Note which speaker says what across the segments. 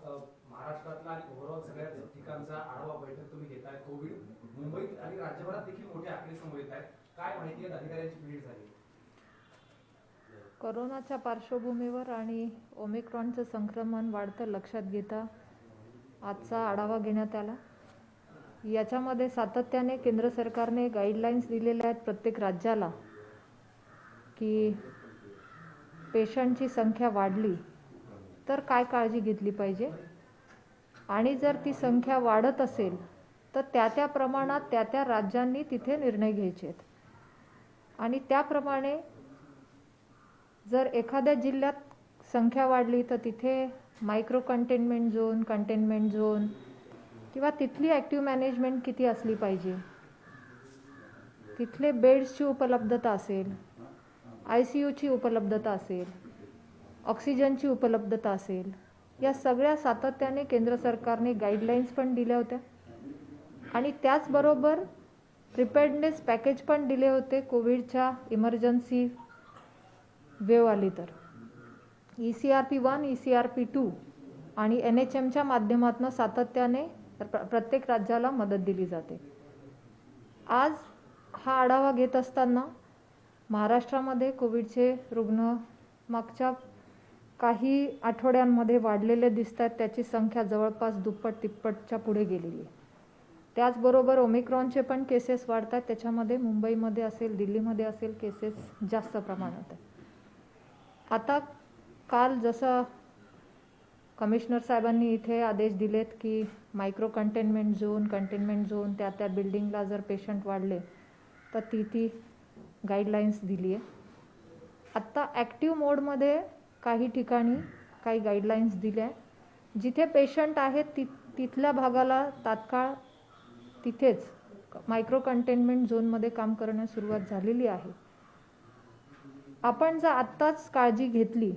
Speaker 1: महाराष्ट्रातला आणि ओव्हरऑल सगळ्याच ठिकाणचा आढावा बैठक तुम्ही घेताय. कोविड मुंबईत आणि राज्यभरात देखील मोठे आकडे समोर येत आहेत. काय माहिती आहे अधिकाऱ्यांची भेट झाली?
Speaker 2: कोरोनाच्या पार्श्वभूमीवर आणि ओमिक्रॉनचं संक्रमण वाढतं लक्षात घेता आजचा आढावा घेण्यात आला. याच्यामध्ये सातत्याने केंद्र सरकारने गाईडलाईन्स दिलेल्या आहेत प्रत्येक राज्याला की पेशंटची संख्या वाढली तर काय काळजी घेतली पाहिजे आणि जर ती संख्या वाढत असेल तर त्या प्रमाणात त्या राज्यांनी तिथे निर्णय घ्यायचे आहेत. आणि त्याप्रमाणे जर एखाद्या जिल्ह्यात संख्या वाढली तर तिथे micro containment zone, containment zone किंवा तिथली ॲक्टिव्ह मॅनेजमेंट किती असली पाहिजे, तिथले बेड्सची उपलब्धता असेल, ICUची उपलब्धता असेल, ऑक्सिजनची उपलब्धता असेल, या सगळ्या सातत्याने केंद्र सरकारने गाईडलाईन्स पण दिल्या होत्या आणि त्याचबरोबर प्रिपेअर्डनेस पॅकेज पण दिले होते. कोविडच्या इमर्जन्सी वेव आली तर ECRP1, ECRP2 आणि NHMच्या माध्यमातून सातत्याने प्रत्येक राज्याला मदत दिली जाते. आज हा आढावा घेत असताना महाराष्ट्रामध्ये कोविडचे रुग्ण मागच्या काही आठवड्यांमध्ये वाढलेले दिसत आहेत. त्याची संख्या जवळपास दुप्पट तिप्पटच्या पुढे गेलेली आहे. त्याचबरोबर ओमिक्रॉनचे पण केसेस वाढतात. त्याच्यामध्ये मुंबईमध्ये असेल, दिल्लीमध्ये असेल केसेस जास्त प्रमाणात आहे. आता काल जसं कमिशनर साहेबांनी इथे आदेश दिलेत की micro containment zone, containment zone त्या बिल्डिंगला जर पेशंट वाढले तर ती गाईडलाईन्स दिली आहे. आत्ता ॲक्टिव्ह मोडमध्ये काही ठिकाणी काही गाईडलाईन्स दिल्या आहे. जिथे पेशंट आहेत तिथल्या भागाला तात्काळ तिथेच मायक्रो कंटेनमेंट झोनमध्ये काम करण्यास सुरुवात झालेली आहे. आपण जर आत्ताच काळजी घेतली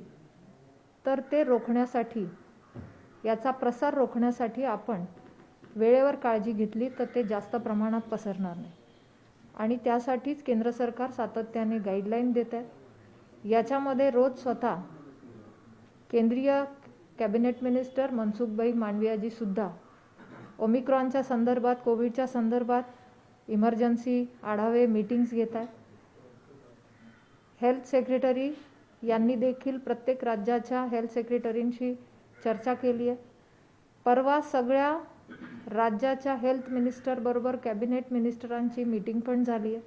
Speaker 2: तर ते रोखण्यासाठी, याचा प्रसार रोखण्यासाठी आपण वेळेवर काळजी घेतली तर ते जास्त प्रमाणात पसरणार नाही आणि त्यासाठीच केंद्र सरकार सातत्याने गाईडलाईन देत आहे. याच्यामध्ये रोज स्वतः केंद्रीय कॅबिनेट मिनिस्टर मनसुखभाई मांडवियाजीसुद्धा ओमिक्रॉनच्या संदर्भात, कोविडच्या संदर्भात इमर्जन्सी आढावे मीटिंग्स घेत आहेत. हेल्थ सेक्रेटरी यांनी देखील प्रत्येक राज्याच्या हेल्थ सेक्रेटरींशी चर्चा केली आहे. परवा सगळ्या राज्याच्या हेल्थ मिनिस्टर बरोबर कॅबिनेट मिनिस्टरांची मीटिंग पण झाली आहे.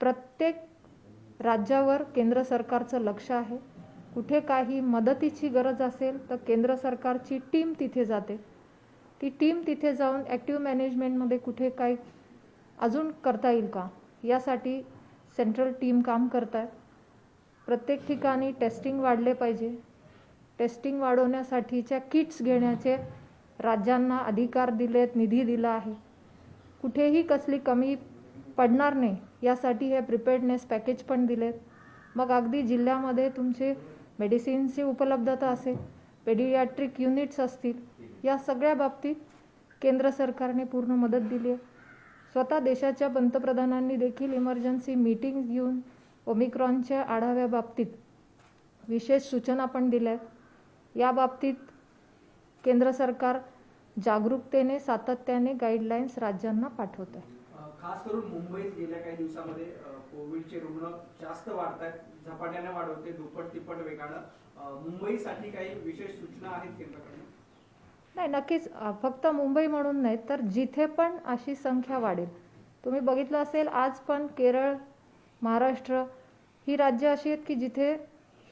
Speaker 2: प्रत्येक राज्यावर केंद्र सरकारचं लक्ष आहे. कुठे काही मदतीची गरज असेल तर केंद्र सरकारची टीम तिथे जाते. ती टीम तिथे जाऊन ॲक्टिव्ह मॅनेजमेंटमध्ये कुठे काही अजून करता येईल का यासाठी सेंट्रल टीम काम करत आहे. प्रत्येक ठिकाणी टेस्टिंग वाढले पाहिजे. टेस्टिंग वाढवण्यासाठीच्या किट्स घेण्याचे राज्यांना अधिकार दिलेत, निधी दिला आहे. कुठेही कसली कमी पडणार नाही यासाठी हे प्रिपेअर्डनेस पॅकेज पण दिलेत. मग अगदी जिल्ह्यामध्ये तुमचे मेडिसिनची उपलब्धता असेल, पेडियाट्रिक युनिट्स असतील, या सगळ्या बाबतीत केंद्र सरकारने पूर्ण मदत दिली आहे. स्वतः देशाच्या पंतप्रधानांनी देखील इमर्जन्सी मीटिंग्स घेऊन ओमिक्रॉनच्या आढाव्याबाबतीत विशेष सूचना पण दिल्या आहेत. या बाबतीत केंद्र सरकार जागरूकतेने सातत्याने गाईडलाईन्स राज्यांना पाठवत आहे.
Speaker 1: खास करून मुंबईत गेल्या काही दिवसामध्ये कोविडचे रुग्ण जास्त वाढत आहेत, झपाट्याने वाढवते, दुप्पट तिप्पट वेगानं. मुंबईसाठी काही विशेष सूचना आहेत केंद्राकडून?
Speaker 2: नाही, नक्कीच. फक्त मुंबई म्हणून नाही तर जिथे पण अशी संख्या वाढेल, तुम्ही बघितलं असेल आज पण केरळ, महाराष्ट्र ही राज्य अशी आहेत की जिथे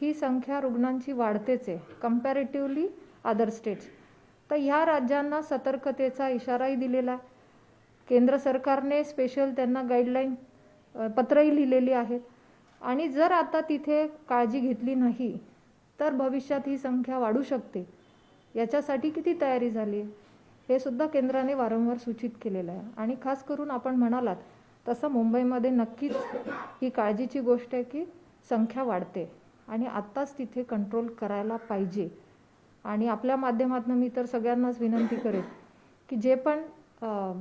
Speaker 2: ही संख्या रुग्णांची वाढतेच आहे कम्पॅरेटिव्हली अदर स्टेट्स. तर ह्या राज्यांना सतर्कतेचा इशाराही दिलेला आहे. केंद्र सरकारने स्पेशल त्यांना गाईडलाईन पत्रही लिहिलेली आहेत आणि जर आता तिथे काळजी घेतली नाही तर भविष्यात ही संख्या वाढू शकते. याच्यासाठी किती तयारी झाली आहे हे सुद्धा केंद्राने वारंवार सूचित केलेलं आहे. आणि खास करून आपण म्हणालात तसं मुंबईमध्ये नक्कीच ही काळजीची गोष्ट आहे की संख्या वाढते आणि आत्ताच तिथे कंट्रोल करायला पाहिजे. आणि आपल्या माध्यमातून मी तर सगळ्यांनाच विनंती करेन की जे पण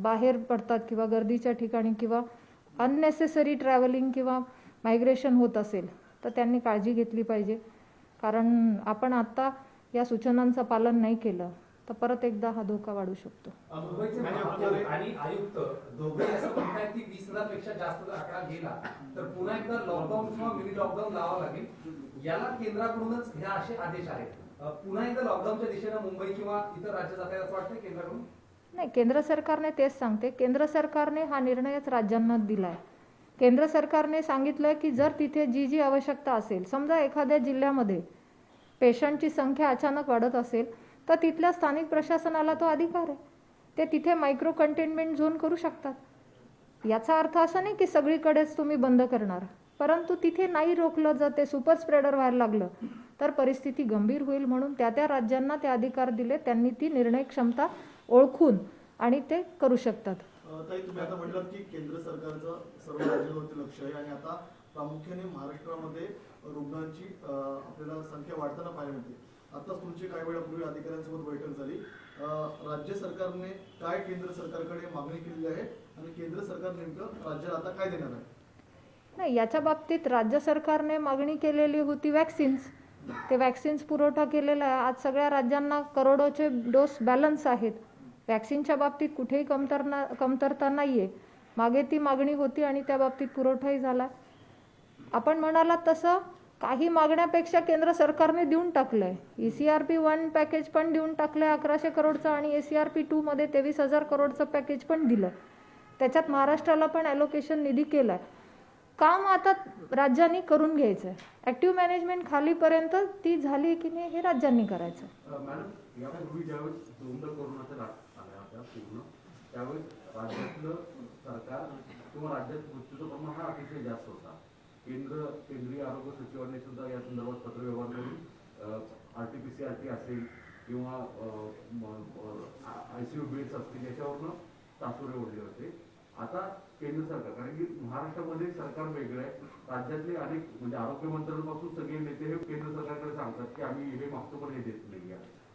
Speaker 2: बाहेर पडतात किंवा गर्दीच्या ठिकाणी किंवा अननेसेसरी ट्रॅव्हलिंग किंवा मायग्रेशन होत असेल तर त्यांनी काळजी घेतली पाहिजे. कारण आपण आत्ता या सूचनांचं पालन नाही केलं तर परत एकदा हा धोका वाढू शकतो.
Speaker 3: मुंबईचे महापौर आणि आयुक्त दोघेही असं म्हणतात की 20,000 पेक्षा जास्त जर आकडा गेला तर पुन्हा एकदा लॉकडाऊन किंवा मिनी लॉकडाऊन लावावं लागेल. याला केंद्राकडूनच हे असे आदेश आहेत. पुन्हा एकदा लॉकडाऊनच्या दिशेनं मुंबई किंवा इतर राज्य जात आहेत असं वाटतं केंद्राकडून?
Speaker 2: नाही, केंद्र सरकारने तेच सांगते. केंद्र सरकारने हा निर्णयच राज्यांना दिलाय. केंद्र सरकारने सांगितलं की जर तिथे जी जी आवश्यकता असेल, समजा एखाद्या जिल्ह्यामध्ये पेशंटची संख्या अचानक वाढत असेल तर तिथल्या स्थानिक प्रशासनाला तो अधिकार आहे. ते तिथे मायक्रो कंटेनमेंट झोन करू शकतात. याचा अर्थ असा नाही की सगळीकडेच तुम्ही बंद करणार, परंतु तिथे नाही रोखलं, जर ते सुपर स्प्रेडर व्हायला लागलं तर परिस्थिती गंभीर होईल. म्हणून त्या त्या राज्यांना ते अधिकार दिले. त्यांनी ती निर्णय क्षमता ओळखून आणि ते करू शकतात.
Speaker 4: ताई, तुम्ही आता म्हटलात की केंद्र सरकारचं सर्व राज्यांवरती लक्ष आहे आणि आता प्रामुख्याने महाराष्ट्रामध्ये रुग्णांची आपल्याला संख्या वाढताना पाहायला मिळते. आताच तुमची काही वेळापूर्वी अधिकाऱ्यांसोबत बैठक झाली. राज्य सरकारने काय केंद्र सरकारकडे मागणी केलेली आहे आणि केंद्र सरकार नेमकं राज्याला आता काय देणार आहे?
Speaker 2: नाही, याच्या बाबतीत राज्य सरकारने मागणी केलेली होती वॅक्सिन्स. ते वॅक्सिन्स पुरवठा केलेला आहे. आज सगळ्या राज्यांना करोडोचे डोस बॅलन्स आहेत. वॅक्सिनच्या बाबतीत कुठेही कमतरता नाही आहे. मागे ती मागणी होती आणि त्या बाबतीत पुरवठाही झाला. आपण म्हणालात तसं काही मागण्यापेक्षा केंद्र सरकारने देऊन टाकलं आहे. ECRP 1 पॅकेज पण देऊन टाकलं आहे 1100 करोडचं आणि ECRP 2 मध्ये 23,000 करोडचं पॅकेज पण दिलं. त्याच्यात महाराष्ट्राला पण ॲलोकेशन निधी केला आहे. काम आता राज्यांनी करून घ्यायचं आहे. ॲक्टिव्ह मॅनेजमेंट खालीपर्यंत ती झाली की नाही हे राज्यांनी करायचं.
Speaker 5: मॅडम, यापूर्वी ज्यावेळेस दोनदा कोरोनाच्या लाट आल्या होत्या पूर्ण, त्यावेळेस राज्यातलं सरकार किंवा राज्यात मृत्यूचं प्रमाण हा अतिशय जास्त होता. केंद्रीय आरोग्य सचिवांनी सुद्धा या संदर्भात पत्रव्यवहार करून RT-PCR असेल किंवा ICU बेड्स असतील याच्यावरनं तासुरे ओढले होते. आता केंद्र सरकार, कारण की महाराष्ट्रामध्ये सरकार वेगळं आहे, राज्यातले अनेक म्हणजे आरोग्य मंत्र्यांपासून सगळे नेते हे केंद्र सरकारकडे सांगतात की आम्ही हे मागतो पण हे देत नाही.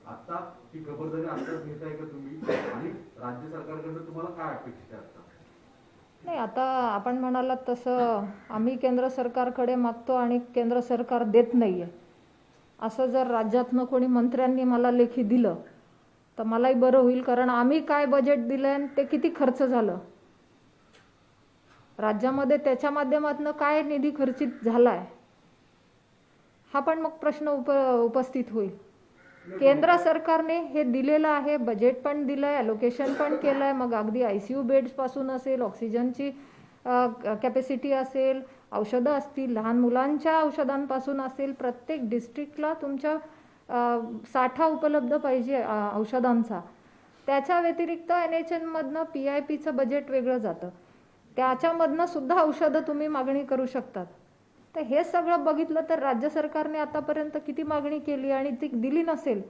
Speaker 5: आता ही खबरदारी आत्ताच घेताय का तुम्ही आणि राज्य सरकारकडनं तुम्हाला काय अपेक्षित आहे?
Speaker 2: नाही, आता आपण म्हणालात तसं आम्ही केंद्र सरकारकडे मागतो आणि केंद्र सरकार देत नाही आहे असं जर राज्यातनं कोणी मंत्र्यांनी मला लेखी दिलं तर मलाही बरं होईल. कारण आम्ही काय बजेट दिलं आणि ते किती खर्च झालं, राज्यामध्ये त्याच्या माध्यमातून काय निधी खर्चित झाला आहे हा पण मग प्रश्न उपस्थित होईल. केंद्र सरकारने हे दिलेलं आहे, बजेट पण दिलं आहे, ॲलोकेशन पण केलं आहे. मग अगदी ICU बेड्सपासून असेल, ऑक्सिजनची कॅपॅसिटी असेल, औषधं असतील, लहान मुलांच्या औषधांपासून असेल, प्रत्येक डिस्ट्रिक्टला तुमच्या साठा उपलब्ध पाहिजे औषधांचा. त्याच्या व्यतिरिक्त NHN-मधनं PIPचं बजेट वेगळं जातं, त्याच्यामधनं सुद्धा औषधं तुम्ही मागणी करू शकतात. तर हे सगळं बघितलं तर राज्य सरकारने आतापर्यंत किती मागणी केली आणि ती दिली नसेल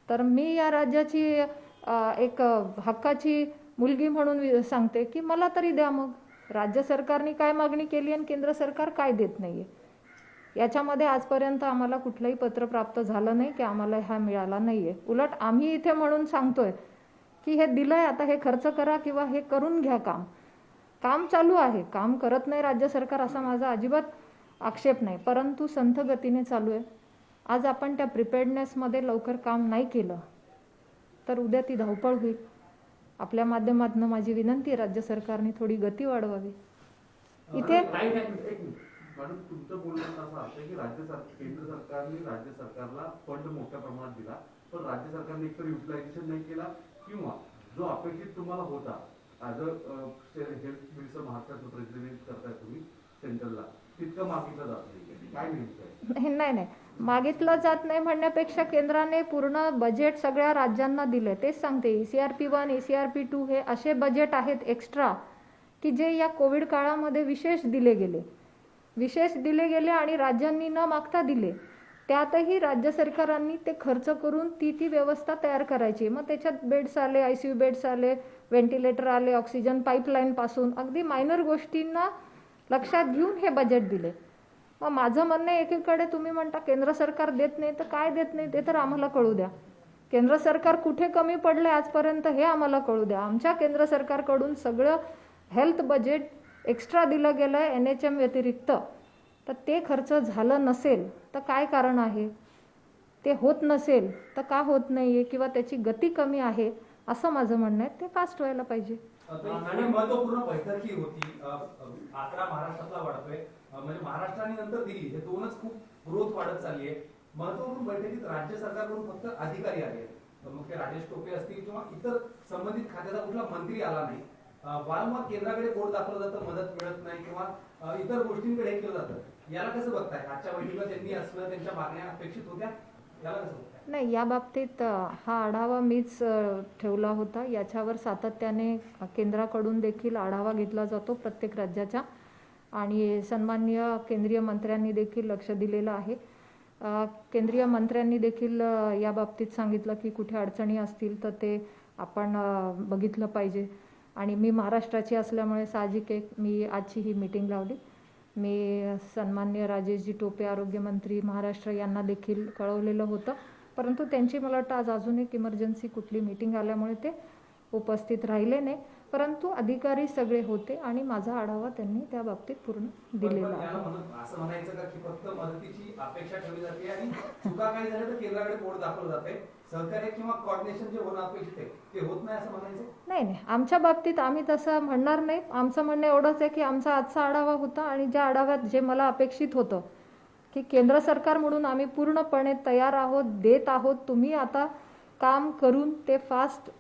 Speaker 2: तर मी या राज्याची एक हक्काची मुलगी म्हणून सांगते की मला तरी द्या. मग राज्य सरकारने काय मागणी केली आणि केंद्र सरकार काय देत नाहीये याच्यामध्ये आजपर्यंत आम्हाला कुठलंही पत्र प्राप्त झालं नाही की आम्हाला हा मिळाला नाहीये. उलट आम्ही इथे म्हणून सांगतोय की हे दिलंय, आता हे खर्च करा किंवा हे करून घ्या. काम चालू आहे, काम करत नाही राज्य सरकार असा माझा अजिबात आक्षेप नाही, परंतु संथ गतीने चालू आहे. आज आपण त्या प्रिपेअर्डनेसमध्ये लवकर काम नाही केलं तर उद्या ती धावपळ होईल. आपल्या माध्यमातून माझी विनंती आहे राज्य सरकारने थोडी गती वाढवावी. इथे
Speaker 5: मॅडम, तुमचं बोलणं असं असतं की केंद्र सरकारने राज्य सरकारला फंड मोठ्या प्रमाणात दिला, पण राज्य सरकारने एकतर युटिलायझेशन नाही केला किंवा जो अपेक्षित तुम्हाला होता ॲज अ हेल्थ मिनिस्टर महाराष्ट्राचं प्रेसिडेंट करताय तुम्ही सेंट्रलला, तितकं मागितलं जात नाही. काय नेमकं?
Speaker 2: नाही, मागितलं जात नाही म्हणण्यापेक्षा केंद्राने पूर्ण बजेट सगळ्या राज्यांना दिले. तेच सांगते, ECRP 1 ECRP 2 हे असे बजेट आहेत एक्स्ट्रा की जे या कोविड काळामध्ये विशेष दिले गेले आणि राज्यांनी न मागता दिले. त्यातही राज्य सरकारांनी ते खर्च करून ती व्यवस्था तयार करायची. मग त्याच्यात बेड्स आले, ICU बेड्स आले, व्हेंटिलेटर आले, ऑक्सिजन पाईपलाईन पासून अगदी मायनर गोष्टींना लक्षात घेऊन हे बजेट दिले. मग माझं म्हणणं एकीकडे तुम्ही म्हणता केंद्र सरकार देत नाही, तर काय देत नाही ते तर आम्हाला कळू द्या. केंद्र सरकार कुठे कमी पडले आजपर्यंत हे आम्हाला कळू द्या. आमच्या केंद्र सरकारकडून सगळं हेल्थ बजेट एक्स्ट्रा दिलं गेलं आहे NHM व्यतिरिक्त, तर ते खर्च झालं नसेल तर काय कारण आहे? ते होत नसेल तर का होत नाही आहे किंवा त्याची गती कमी आहे असं माझं म्हणणं आहे. ते फास्ट व्हायला पाहिजे.
Speaker 3: आणि महत्वपूर्ण बैठक ही होती. आकडा महाराष्ट्रातला वाढतोय, म्हणजे महाराष्ट्र आणि नंतर दिल्ली हे दोनच खूप ग्रोथ वाढत चालली आहे. महत्वपूर्ण बैठकीत राज्य सरकारकडून फक्त अधिकारी आले, मग ते राजेश टोपे असतील किंवा इतर संबंधित खात्याचा कुठला मंत्री आला नाही. वारंवार केंद्राकडे बोट दाखवलं जातं, मदत मिळत नाही किंवा इतर गोष्टींकडे हे केलं जातं. याला कसं बघताय? आजच्या बैठकीला त्यांनी असलं, त्यांच्या मागण्या अपेक्षित होत्या, याला कसं बघताय?
Speaker 2: नाही, या बाबतीत हा आढावा मीच ठेवला होता. याच्यावर सातत्याने केंद्राकडून देखील आढावा घेतला जातो प्रत्येक राज्याचा, आणि सन्माननीय केंद्रीय मंत्र्यांनी देखील लक्ष दिलेलं आहे. केंद्रीय मंत्र्यांनी देखील या बाबतीत सांगितलं की कुठे अडचणी असतील तर ते आपण बघितलं पाहिजे. आणि मी महाराष्ट्राची असल्यामुळे साहजिक एक मी आजची ही मीटिंग लावली. मी सन्माननीय राजेशजी टोपे आरोग्यमंत्री महाराष्ट्र यांना देखील कळवलेलं होतं, परंतु त्यांची मला वाटतं आज अजून एक इमर्जन्सी कुठली मीटिंग आल्यामुळे ते उपस्थित राहिले नाही. परंतु अधिकारी सगळे होते आणि माझा आढावा त्यांनी त्या बाबतीत पूर्ण दिलेला आहे.
Speaker 3: असं म्हणायचं का की फक्त मदतीची अपेक्षा ठेवली जाते आणि चुका काही झाल्या तर केंद्राकडे बोट दाखवलं जाते, सहकार्य किंवा कोऑर्डिनेशन जे होणं अपेक्षित आहे ते होत नाही असं म्हणायचं?
Speaker 2: नाही, आमच्या बाबतीत आम्ही तसं म्हणणार नाही. आमचं म्हणणं एवढंच आहे की आमचा आजचा आढावा होता आणि ज्या आढाव्यात जे मला अपेक्षित होतं की केंद्र सरकार म्हणून आम्ही पूर्णपणे तयार आहोत, देत आहोत. तुम्ही आता काम करून ते फास्ट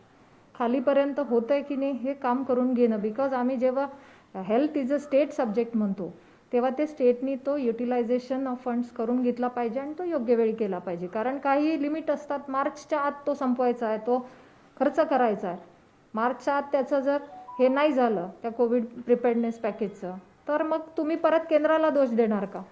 Speaker 2: खालीपर्यंत होतंय की नाही हे काम करून घेणं. बिकॉज आम्ही जेव्हा health is a state subject म्हणतो तेव्हा ते स्टेटनी तो युटिलायझेशन ऑफ फंड्स करून घेतला पाहिजे आणि तो योग्य वेळी केला पाहिजे. कारण काही लिमिट असतात, मार्चच्या आत तो संपवायचा आहे, तो खर्च करायचा आहे. मार्चच्या आत त्याचं जर हे नाही झालं त्या कोविड प्रिपेअर्डनेस पॅकेजचं, तर मग तुम्ही परत केंद्राला दोष देणार का?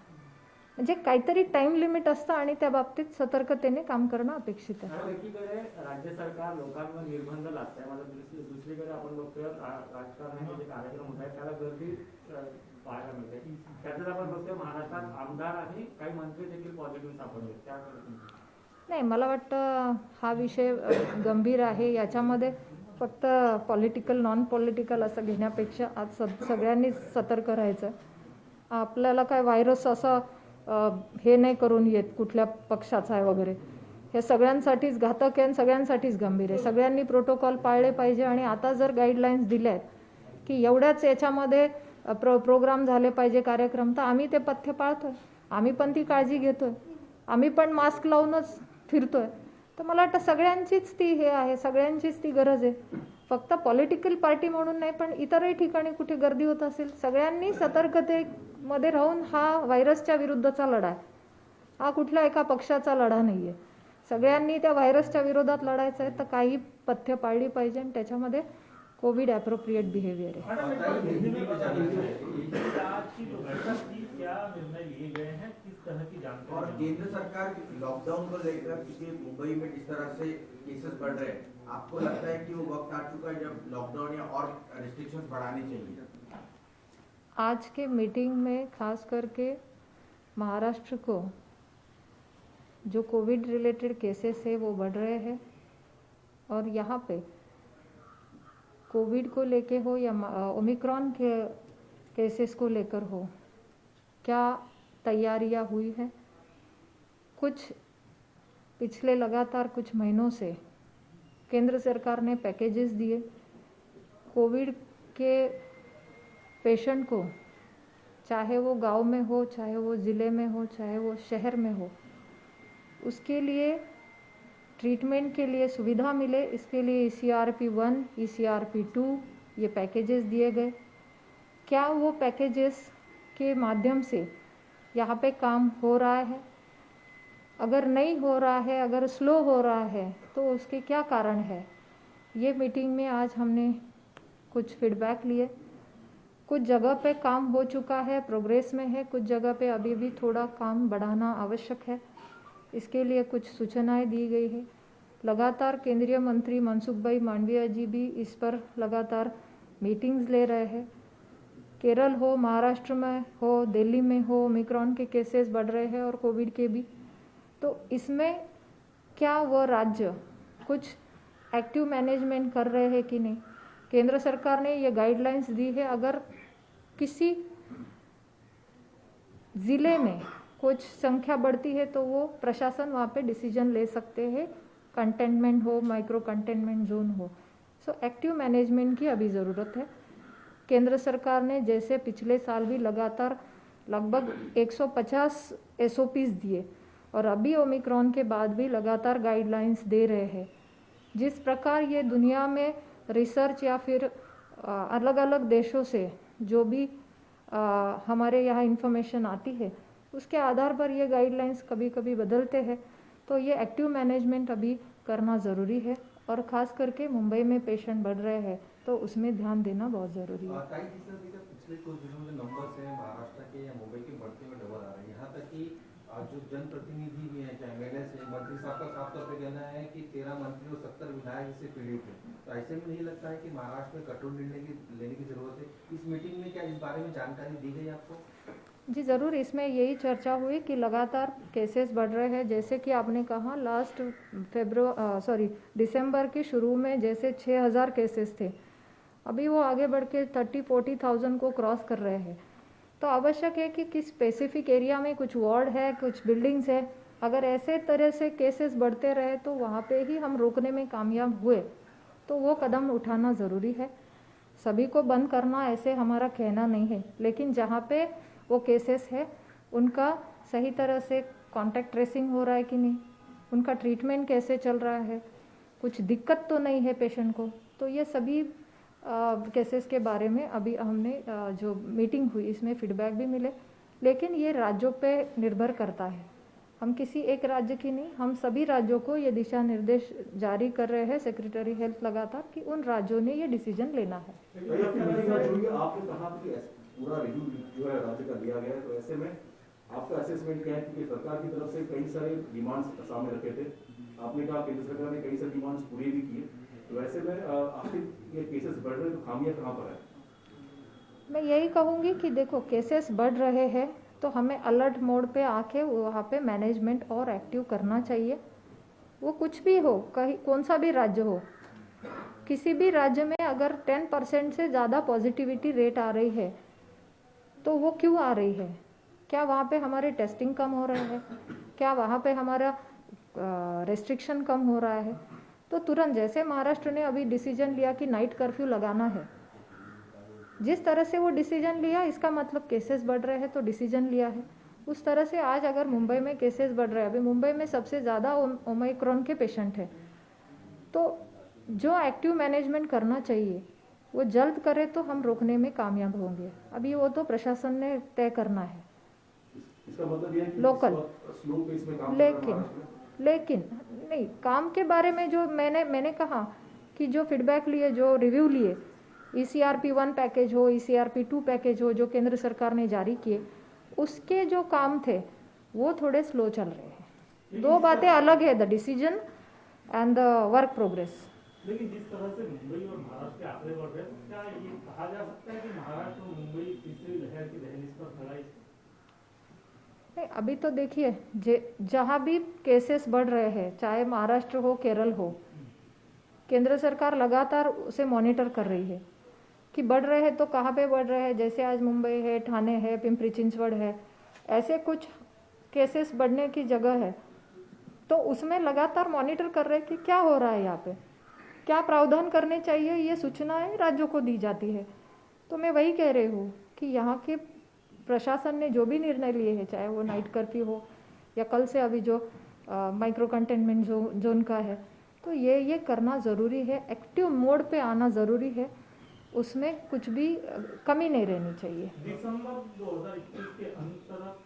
Speaker 2: म्हणजे काहीतरी टाइम लिमिट असतं आणि त्या बाबतीत सतर्कतेने काम करणं अपेक्षित आहे.
Speaker 6: एकीकडे राज्य सरकार लोकांवर निर्बंध लागतंय, मला दुसरीकडे आपण बघतोय राजकारणाचे जे कार्यक्रम होत आहेत त्याला गर्दी पाहायला मिळते. त्यातच आपण बघतोय महाराष्ट्रात आमदार आणि काही मंत्री देखील पॉझिटिव्ह सापडले. त्याकडे
Speaker 2: नाही, मला वाटतं हा विषय गंभीर आहे. याच्यामध्ये फक्त पॉलिटिकल नॉन पॉलिटिकल असं घेण्यापेक्षा आज सगळ्यांनीच सतर्क राहायचं. आपल्याला काय व्हायरस असं हे नाही करून येत कुठल्या पक्षाचा आहे वगैरे. हे सगळ्यांसाठीच घातक आहे आणि सगळ्यांसाठीच गंभीर आहे. सगळ्यांनी प्रोटोकॉल पाळले पाहिजे. आणि आता जर गाईडलाईन्स दिल्या आहेत की एवढ्याच याच्यामध्ये प्रोग्राम झाले पाहिजे, कार्यक्रम, तर आम्ही ते पथ्य पाळतोय. आम्ही पण ती काळजी घेतोय. आम्ही पण मास्क लावूनच फिरतोय. तर मला वाटतं सगळ्यांचीच ती हे आहे, सगळ्यांचीच ती गरज आहे. फक्त पॉलिटिकल पार्टी म्हणून नाही, पण इतरही ठिकाणी कुठे गर्दी होत असेल सगळ्यांनी सतर्कतेमध्ये राहून हा व्हायरसच्या विरुद्धचा लढा आहे. हा कुठल्या एका पक्षाचा लढा नाही आहे. सगळ्यांनी त्या व्हायरसच्या विरोधात लढायचं आहे. तर काही पथ्य पाळली पाहिजे आणि त्याच्यामध्ये कोविड ॲप्रोप्रिएट बिहेवियर है।
Speaker 7: और केंद्र सरकार लॉकडाउन को लेकर क्योंकि मुंबई में जिस तरह से केसेस बढ़ रहे हैं, आपको लगता है कि वो वक्त आ चुका है जब लॉकडाउन या और रिस्ट्रिक्शंस बढ़ानी चाहिए?
Speaker 2: आज के मीटिंग में खास करके महाराष्ट्र को जो कोविड रिलेटेड केसेस है वो बढ़ रहे हैं और यहाँ पे कोविड को लेके हो या ओमिक्रॉन के केसेस को लेकर हो, क्या तैयारियां हुई हैं? कुछ पिछले लगातार कुछ महीनों से केंद्र सरकार ने पैकेजेस दिए कोविड के पेशेंट को, चाहे वो गांव में हो, चाहे वो ज़िले में हो, चाहे वो शहर में हो, उसके लिए ट्रीटमेंट के लिए सुविधा मिले, इसके लिए ECRP 1, ECRP 2 ये पैकेजेस दिए गए। क्या वो पैकेजेस के माध्यम से यहाँ पे काम हो रहा है? अगर नहीं हो रहा है, अगर स्लो हो रहा है, तो उसके क्या कारण है? ये मीटिंग में आज हमने कुछ फीडबैक लिए। कुछ जगह पे काम हो चुका है, प्रोग्रेस में है, कुछ जगह पे अभी भी थोड़ा काम बढ़ाना आवश्यक है। इसके लिए कुछ सूचनाएं दी गई है। लगातार केंद्रीय मंत्री मनसुख भाई मांडविया जी भी इस पर लगातार मीटिंग्स ले रहे हैं। केरल हो, महाराष्ट्र में हो, दिल्ली में हो, ओमिक्रॉन के केसेस बढ़ रहे हैं और कोविड के भी। तो इसमें क्या वह राज्य कुछ एक्टिव मैनेजमेंट कर रहे हैं कि नहीं? केंद्र सरकार ने ये गाइडलाइंस दी है, अगर किसी ज़िले में कुछ संख्या बढ़ती है तो वो प्रशासन वहाँ पे डिसीजन ले सकते हैं, कंटेनमेंट हो, माइक्रो कंटेनमेंट जोन हो। सो एक्टिव मैनेजमेंट की अभी ज़रूरत है। केंद्र सरकार ने जैसे पिछले साल भी लगातार लगभग 150 SOPs दिए और अभी ओमिक्रॉन के बाद भी लगातार गाइडलाइंस दे रहे हैं। जिस प्रकार ये दुनिया में रिसर्च या फिर अलग अलग देशों से जो भी हमारे यहाँ इंफॉर्मेशन आती है उसके आधार पर ये गाइडलाइंस कभी कभी बदलते हैं, तो ये एक्टिव मैनेजमेंट अभी करना ज़रूरी है। और ख़ास करके मुंबई में पेशेंट बढ़ रहे हैं तो उसमें ध्यान देना बहुत ज़रूरी है।
Speaker 8: पिछले कुछ दिनों में नंबर्स हैं महाराष्ट्र के या मुंबई के बढ़ते हुए नजर आ रहे हैं। यहाँ तक कि जो जनप्रतिनिधि भी हैं, चाहे MLA से, मंत्री साहब का साफ तौर पे कहना है कि 13 मंत्री और 70 विधायक इससे पीड़ित हैं। तो ऐसे में नहीं लगता है कि महाराष्ट्र में कठोर निर्णय लेने की जरूरत है? इस मीटिंग में क्या इस बारे में जानकारी दी गई आपको?
Speaker 2: जी ज़रूर, इसमें यही चर्चा हुई कि लगातार केसेस बढ़ रहे हैं। जैसे कि आपने कहा लास्ट दिसंबर के शुरू में जैसे 6000 केसेस थे, अभी वो आगे बढ़ के 30-40,000 को क्रॉस कर रहे हैं। तो आवश्यक है कि किस स्पेसिफिक एरिया में कुछ वार्ड है, कुछ बिल्डिंग्स है, अगर ऐसे तरह से केसेस बढ़ते रहे तो वहाँ पे ही हम रोकने में कामयाब हुए तो वो कदम उठाना ज़रूरी है। सभी को बंद करना ऐसे हमारा कहना नहीं है, लेकिन जहाँ पे वो केसेस है उनका सही तरह से कॉन्टैक्ट ट्रेसिंग हो रहा है कि नहीं, उनका ट्रीटमेंट कैसे चल रहा है, कुछ दिक्कत तो नहीं है पेशेंट को, तो ये सभी केसेस के बारे में अभी हमने जो मीटिंग हुई इसमें फीडबैक भी मिले। लेकिन ये राज्यों पे निर्भर करता है, हम किसी एक राज्य की नहीं, हम सभी राज्यों को ये दिशा निर्देश जारी कर रहे हैं सेक्रेटरी हेल्थ लगातार कि उन राज्यों ने ये डिसीजन लेना है।
Speaker 9: आपने कहा कि पूरा रिव्यू जो है राज्य का लिया गया है, तो ऐसे में आपका असेसमेंट क्या है? क्योंकि सरकार की तरफ से कई सारे डिमांड्स सामने रखे थे, आपने कहा केंद्र सरकार ने कई सारे डिमांड्स पूरे भी किए, तो ऐसे में आखिर ये केसेस बढ़ रहे हैं तो खामियां कहाँ पर है?
Speaker 2: मैं यही कहूँगी कि देखो केसेस बढ़ रहे हैं तो हमें अलर्ट मोड पे आके वहाँ पे मैनेजमेंट और एक्टिव करना चाहिए। वो कुछ भी हो, कहीं कौन सा भी राज्य हो, किसी भी राज्य में अगर 10% से ज़्यादा पॉजिटिविटी रेट आ रही है तो वो क्यों आ रही है? क्या वहाँ पे हमारे टेस्टिंग कम हो रहे हैं? क्या वहाँ पे हमारा रेस्ट्रिक्शन कम हो रहा है? तो तुरंत, जैसे महाराष्ट्र ने अभी डिसीजन लिया कि नाइट कर्फ्यू लगाना है, जिस तरह से वो डिसीजन लिया इसका मतलब केसेस बढ़ रहे हैं तो डिसीजन लिया है। उस तरह से आज अगर मुंबई में केसेस बढ़ रहे हैं, अभी मुंबई में सबसे ज़्यादा ओमिक्रॉन के पेशेंट हैं, तो जो एक्टिव मैनेजमेंट करना चाहिए वो जल्द करे तो हम रोकने में कामयाब होंगे। अभी वो तो प्रशासन ने तय करना है,
Speaker 9: इसका मतलब ये है कि
Speaker 2: लोकल।
Speaker 9: स्लो पेस में काम
Speaker 2: लेकिन नहीं, काम के बारे में जो मैंने कहा कि जो फीडबैक लिए, जो रिव्यू लिए, ECRP 1 पैकेज हो, ECRP 2 पैकेज हो, जो केंद्र सरकार ने जारी किए, उसके जो काम थे वो थोड़े स्लो चल रहे हैं। दो बातें अलग है, the decision end the work progress.
Speaker 6: लेकिन जिस तरह से मुंबई और महाराष्ट्र के आंकड़े बढ़ रहे हैं, क्या ये कहा जा सकता है कि महाराष्ट्र और मुंबई तीसरी लहर की दहलीज पर खड़ा है?
Speaker 2: अभी तो देखिए, जहाँ भी केसेस बढ़ रहे हैं, चाहे महाराष्ट्र हो, केरल हो, केंद्र सरकार लगातार उसे मॉनिटर कर रही है कि बढ़ रहे हैं तो कहाँ पे बढ़ रहे हैं। जैसे आज मुंबई है, ठाणे है, पिंपरी चिंचवड़ है, ऐसे कुछ केसेस बढ़ने की जगह है तो उसमें लगातार मॉनिटर कर रहे हैं कि क्या हो रहा है, यहाँ पे क्या प्रावधान करने चाहिए, ये सूचनाएं राज्यों को दी जाती है। तो मैं वही कह रही हूँ कि यहाँ के प्रशासन ने जो भी निर्णय लिए हैं, चाहे वो नाइट कर्फ्यू हो या कल से अभी जो माइक्रो कंटेनमेंट जोन का है, तो ये करना ज़रूरी है, एक्टिव मोड पे आना ज़रूरी है, उसमें कुछ भी कमी नहीं रहनी चाहिए।
Speaker 6: दिसंबर 2021 के अंत तक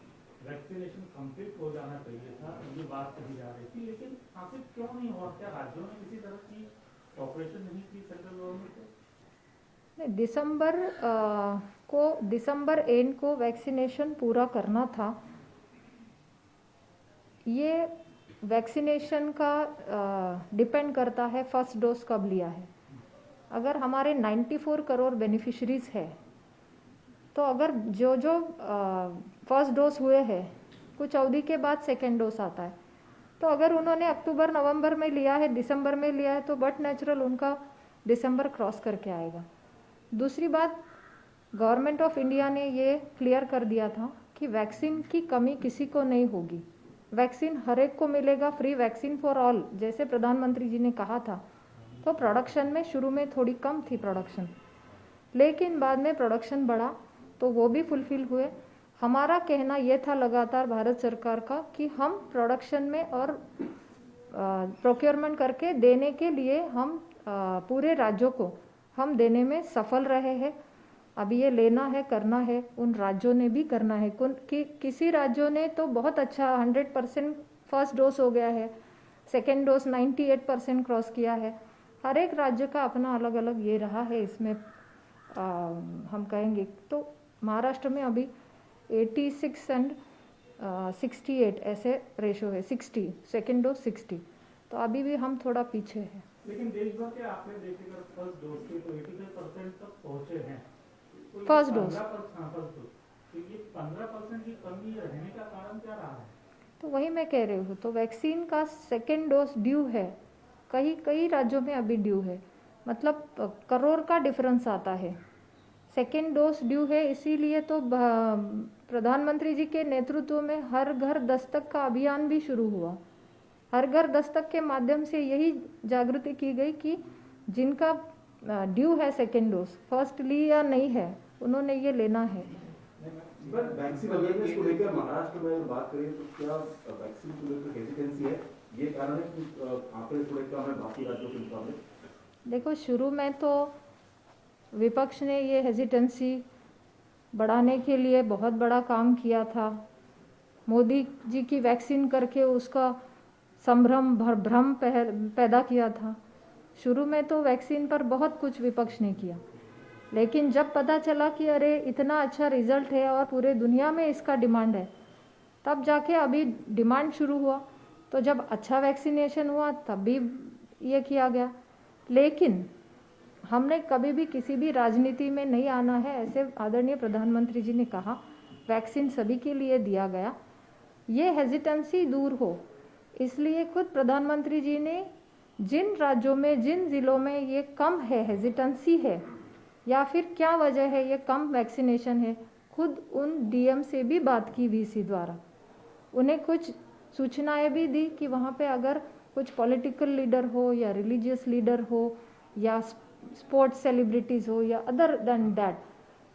Speaker 6: वैक्सीनेशन कंप्लीट हो जाना चाहिए था, ये बात कही जा रही थी, लेकिन आखिर क्यों नहीं हुआ? क्या राज्यों ने किसी तरह की ऑपरेशन नहीं की सेंट्रल गवर्नमेंट को?
Speaker 2: नहीं, दिसंबर एंड को वैक्सीनेशन पूरा करना था। ये वैक्सीनेशन का डिपेंड करता है फर्स्ट डोज कब लिया है। अगर हमारे 94 करोड़ बेनिफिशरीज है तो अगर जो फर्स्ट डोज हुए हैं कुछ अवधि के बाद सेकेंड डोज आता है, तो अगर उन्होंने अक्टूबर नवंबर में लिया है, दिसंबर में लिया है, तो बट नेचुरल उनका दिसंबर क्रॉस करके आएगा। दूसरी बात, गवर्नमेंट ऑफ इंडिया ने ये क्लियर कर दिया था कि कि वैक्सीन की कमी किसी को नहीं होगी, वैक्सीन हर एक को मिलेगा, फ्री वैक्सीन फॉर ऑल, जैसे प्रधानमंत्री जी ने कहा था। तो प्रोडक्शन में शुरू में थोड़ी कम थी प्रोडक्शन, लेकिन बाद में प्रोडक्शन बढ़ा तो वो भी फुलफिल हुए। हमारा कहना ये था लगातार भारत सरकार का कि हम प्रोडक्शन में और प्रोक्योरमेंट करके देने के लिए हम पूरे राज्यों को हम देने में सफल रहे हैं। अभी ये लेना है, करना है, उन राज्यों ने भी करना है। किसी राज्यों ने तो बहुत अच्छा 100% फर्स्ट डोज हो गया है, सेकेंड डोज 98% क्रॉस किया है। हर एक राज्य का अपना अलग अलग ये रहा है। इसमें हम कहेंगे तो महाराष्ट्र में अभी 86 एंड 68 ऐसे रेशो है, 60 सेकेंड डोज 60, तो अभी भी हम थोड़ा पीछे हैं।
Speaker 6: लेकिन देश भर के आपने देखेगा फर्स्ट डोज के तो 85% तक पहुंचे हैं। तो
Speaker 2: फर्स्ट डोज
Speaker 6: तो ये 15% की कमी रहने का कारण क्या रहा है?
Speaker 2: तो वही मैं कह रही हूँ, तो वैक्सीन का सेकेंड डोज ड्यू है, कई राज्यों में अभी ड्यू है, मतलब करोड़ का डिफरेंस आता है। सेकेंड डोज ड्यू है, इसीलिए तो प्रधानमंत्री जी के नेतृत्व में हर घर दस्तक का अभियान भी शुरू हुआ। हर घर दस्तक के माध्यम से यही जागृति की गई कि जिनका ड्यू है सेकेंड डोज, फर्स्ट ली या नहीं है, उन्होंने ये लेना है।
Speaker 9: वैक्सीन अवेयरनेस को लेकर महाराष्ट्र में बात करें तो क्या वैक्सीन को लेकर हेजिटेंसी है? ये कारण है कि आंकड़े थोड़े कम है बाकी राज्यों के मुकाबले?
Speaker 2: देखो, शुरू में तो विपक्ष ने ये हेजिटेंसी बढ़ाने के लिए बहुत बड़ा काम किया था। मोदी जी की वैक्सीन करके उसका संभ्रम भ्रम पैदा किया था। शुरू में तो वैक्सीन पर बहुत कुछ विपक्ष ने किया, लेकिन जब पता चला कि अरे इतना अच्छा रिजल्ट है और पूरे दुनिया में इसका डिमांड है, तब जाके अभी डिमांड शुरू हुआ। तो जब अच्छा वैक्सीनेशन हुआ तब भी ये किया गया। लेकिन हमने कभी भी किसी भी राजनीति में नहीं आना है, ऐसे आदरणीय प्रधानमंत्री जी ने कहा। वैक्सीन सभी के लिए दिया गया, ये हेजिटेंसी दूर हो, इसलिए खुद प्रधानमंत्री जी ने जिन राज्यों में, जिन जिलों में ये कम है, हेजिटेंसी है या फिर क्या वजह है ये कम वैक्सीनेशन है, खुद उन डीएम से भी बात की वीसी द्वारा। उन्हें कुछ सूचनाएं भी दी कि वहाँ पे अगर कुछ पॉलिटिकल लीडर हो या रिलीजियस लीडर हो या स्पोर्ट्स सेलिब्रिटीज़ हो या अदर देन दैट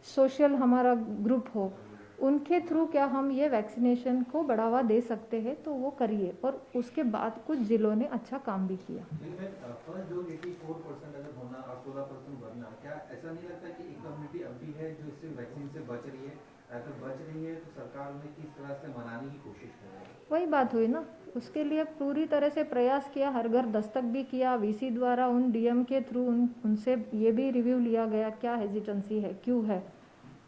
Speaker 2: सोशल हमारा ग्रुप हो, उनके थ्रू क्या हम ये वैक्सीनेशन को बढ़ावा दे सकते हैं, तो वो करिए। और उसके बाद कुछ जिलों ने अच्छा काम भी किया।
Speaker 8: फर्स्ट डोज 84% अगर होना और 16% भरना, क्या ऐसा नहीं लगता कि एक कम्युनिटी अभी है जो इससे वैक्सीन से बच रही है? अगर बच रही है तो सरकार ने किस तरह से मनाने की कोशिश कर रही है?
Speaker 2: वही बात हुई ना, उसके लिए पूरी तरह से प्रयास किया, हर घर दस्तक भी किया, वीसी द्वारा उन डीएम के थ्रू उनसे ये भी रिव्यू लिया गया क्या हेजिटेंसी है, क्यों है।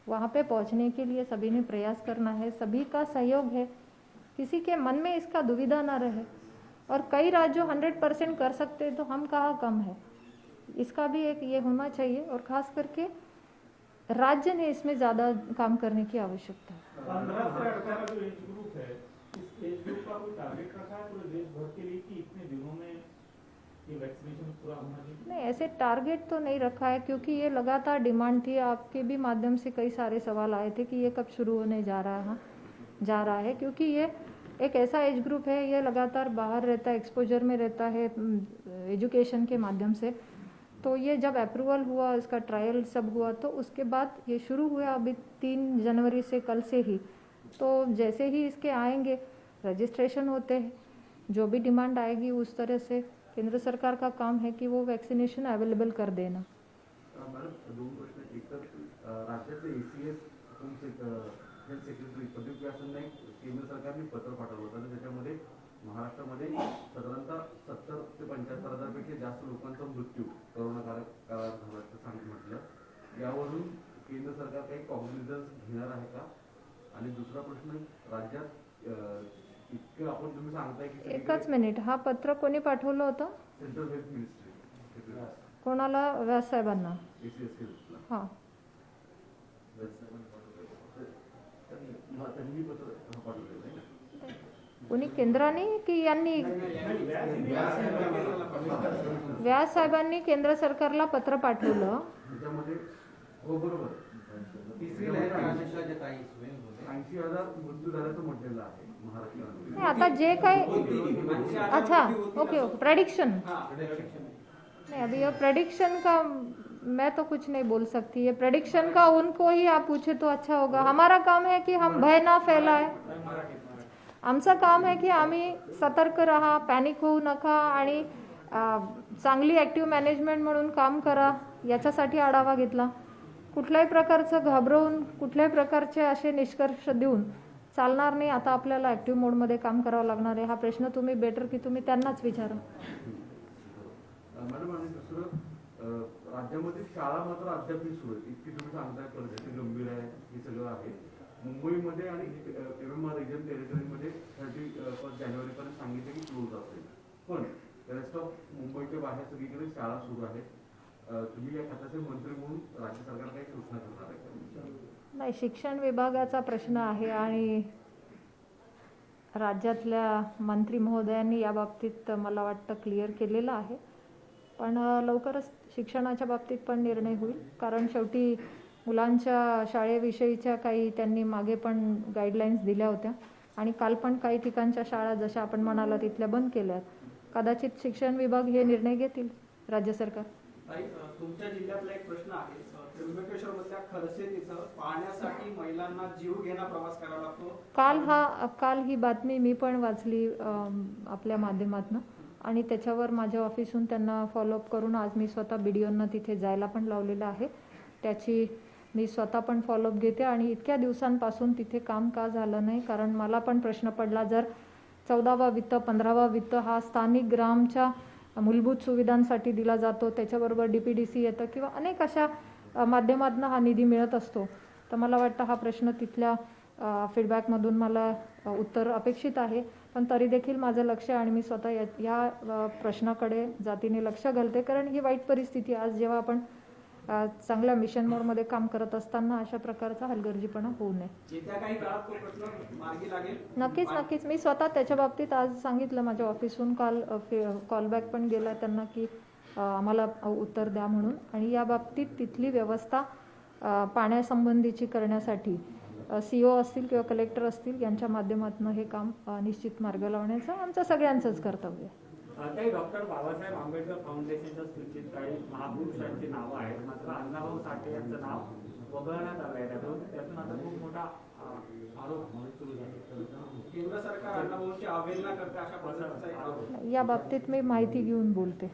Speaker 2: वहाँ पे पहुँचने के लिए सभी ने प्रयास करना है, सभी का सहयोग है, किसी के मन में इसका दुविधा ना रहे। और कई राज्यों 100% कर सकते हैं तो हम कहाँ कम है, इसका भी एक ये होना चाहिए। और खास करके राज्य ने इसमें ज़्यादा काम करने की आवश्यकता है।
Speaker 6: 15 से 18 जो एज ग्रुप है, इस एज ग्रुप का कोई टारगेट रखा है पूरे देश भर के लिए कि इतने दिनों में ये वैक्सीनेशन पूरा होना चाहिए?
Speaker 2: नहीं, ऐसे टारगेट तो नहीं रखा है, क्योंकि ये लगातार डिमांड थी। आपके भी माध्यम से कई सारे सवाल आए थे कि ये कब शुरू होने जा रहा है, क्योंकि ये एक ऐसा एज ग्रुप है, ये लगातार बाहर रहता है, एक्सपोजर में रहता है एजुकेशन के माध्यम से। तो ये जब अप्रूवल हुआ, इसका ट्रायल सब हुआ, तो उसके बाद ये शुरू हुआ अभी 3 जनवरी से, कल से ही। तो जैसे ही इसके आएंगे रजिस्ट्रेशन होते हैं, जो भी डिमांड आएगी उस तरह से केंद्र सरकार का काम है कि वो वैक्सीनेशन अवेलेबल कर देना।
Speaker 5: मॅडम, 2 प्रश्न. एक तर राज्यातले एसीएस हेल्थ सेक्रेटरी प्रदीप व्यासांना केंद्र सरकारने पत्र पाठवलं होतं आणि त्याच्यामध्ये महाराष्ट्रामध्ये साधारणतः 70 ते 75 हजारपेक्षा जास्त लोकांचा मृत्यू कोरोना काळात झाल्याचं म्हटलं. यावरून केंद्र सरकार काही कॉग्निझन्स घेणार आहे का? आणि दुसरा प्रश्न, राज्यात इतकं आपण तुम्ही सांगताय की
Speaker 2: एकच मिनिट, हा पत्र कोणी पाठवलं होतं?
Speaker 5: Central health ministry.
Speaker 2: कोणाला? व्यास साहेबांना.
Speaker 5: एसीएस हेल्थला.
Speaker 2: हां,
Speaker 5: त्यांनी पत्र पाठवलेलं आहे.
Speaker 2: कोणी केंद्राने की यांनी? व्यास साहेबांनी केंद्र सरकारला पत्र पाठवलं.
Speaker 5: त्याच्यामध्ये हो बरोबर.
Speaker 8: तिसरी लहर आने का जो ताई इसमें
Speaker 5: 80,000 मृत्यू झाल्याचं म्हटलेलं आहे महाराष्ट्रामध्ये.
Speaker 2: नाही, आता जे काही अच्छा ओके प्रेडिक्शन नहीं, अभी ये प्रेडिक्शन का मैं तो कुछ नहीं बोल सकती। ये प्रेडिक्शन का उनको ही आप पूछे तो अच्छा होगा। हमारा काम है कि हम भय ना फैलाय, आमचं काम आहे की आम्ही सतर्क राहा, पॅनिक होऊ नका आणि चांगली ॲक्टिव्ह मॅनेजमेंट म्हणून काम करा, याच्यासाठी आढावा घेतला। कुठल्याही प्रकारचं घाबरवून कुठल्याही प्रकारचे असे निष्कर्ष देऊन चालणार नाही। आता आपल्याला ॲक्टिव्ह मोडमध्ये काम करावं लागणार आहे। हा प्रश्न तुम्ही बेटर की तुम्ही त्यांनाच विचारा।
Speaker 5: मॅडम आणि दुसरं राज्यामध्ये शाळा मात्र अद्यापही सुरू आहेत, इतकी तुम्ही सांगताय परिस्थिती गंभीर आहे, हे सगळं आहे। मुंबईमध्ये आणि MMR रिजन टेरिटरीमध्ये 31 जानेवारीपर्यंत सांगितलं की क्लोज असेल, पण रेस्ट ऑफ मुंबईच्या बाहेर सगळीकडे शाळा सुरू आहेत। तुम्ही या खात्याचे मंत्री म्हणून राज्य सरकार काही सूचना करणार आहे?
Speaker 2: नाही, शिक्षण विभागाचा प्रश्न आहे आणि राज्यातल्या मंत्री महोदयांनी या बाबतीत मला वाटतं क्लिअर केलेलं आहे, पण लवकरच शिक्षणाच्या बाबतीत पण निर्णय होईल। कारण शेवटी मुलांच्या शाळेविषयीच्या काही त्यांनी मागे पण गाईडलाईन्स दिल्या होत्या आणि काल पण काही ठिकाणच्या शाळा जशा आपण म्हणाला तिथल्या बंद केल्या। कदाचित शिक्षण विभाग हे निर्णय घेतील, राज्य सरकार।
Speaker 1: तुमच्या जिल्ह्यातला एक प्रश्न आहे, त्र्यंबकेश्वर मधल्या खडसे तिथं पाहण्यासाठी महिलांना जीव घेणा प्रवास करावा लागतो।
Speaker 2: काल ही बातमी मी पण वाचली आपल्या माध्यमातून आणि त्याच्यावर माझ्या ऑफिसहून त्यांना फॉलोअप करून आज मी स्वतः BDOंना तिथे जायला पण लावलेलं आहे। त्याची मी स्वतः पण फॉलोअप घेते आणि इतक्या दिवसांपासून तिथे काम का झालं नाही, कारण मला पण प्रश्न पडला, जर 14वा वित्त 15वा वित्त हा स्थानिक ग्रामच्या मूलभूत सुविधांसाठी दिला जातो, त्याच्याबरोबर DPDC येतं किंवा अनेक अशा माध्यमातून हा निधी मिळत असतो, तर मला वाटतं हा प्रश्न तिथल्या फीडबॅकमधून मला उत्तर अपेक्षित आहे। पण तरी देखील माझं लक्ष आणि मी स्वतः या प्रश्नाकडे जातीने लक्ष घालते, कारण ही वाईट परिस्थिती आज जेव्हा आपण चांगल्या मिशन मोडमध्ये काम करत असताना अशा प्रकारचा हलगर्जीपणा होऊ नये।
Speaker 1: येत्या काही काळात तो प्रश्न मार्गी लागेल।
Speaker 2: नक्कीच मी स्वतः त्याच्या बाबतीत आज सांगितलं, माझ्या ऑफिसहून काल कॉलबॅक पण गेला त्यांना की आम्हाला उत्तर द्या म्हणून, आणि या बाबतीत तिथली व्यवस्था पाण्यासंबंधीची करण्यासाठी CO असतील किंवा कलेक्टर असतील यांच्या माध्यमातून हे काम निश्चित मार्ग लावण्याचं आमचं सगळ्यांचंच कर्तव्य आहे।
Speaker 6: काही डॉक्टर बाबासाहेब आंबेडकर फाउंडेशनच्या सूचीत काही महापुरुषांची नावं आहेत, मात्र अण्णाभाऊ साठे यांचं नाव वगळण्यात आलं आहे। त्यातून आता खूप मोठा आरोप सुरू झाला।
Speaker 1: केंद्र सरकार अण्णाभाऊंची अवहेलना करते अशा पद्धतीचा एक आरोप।
Speaker 2: या बाबतीत मी माहिती घेऊन बोलते।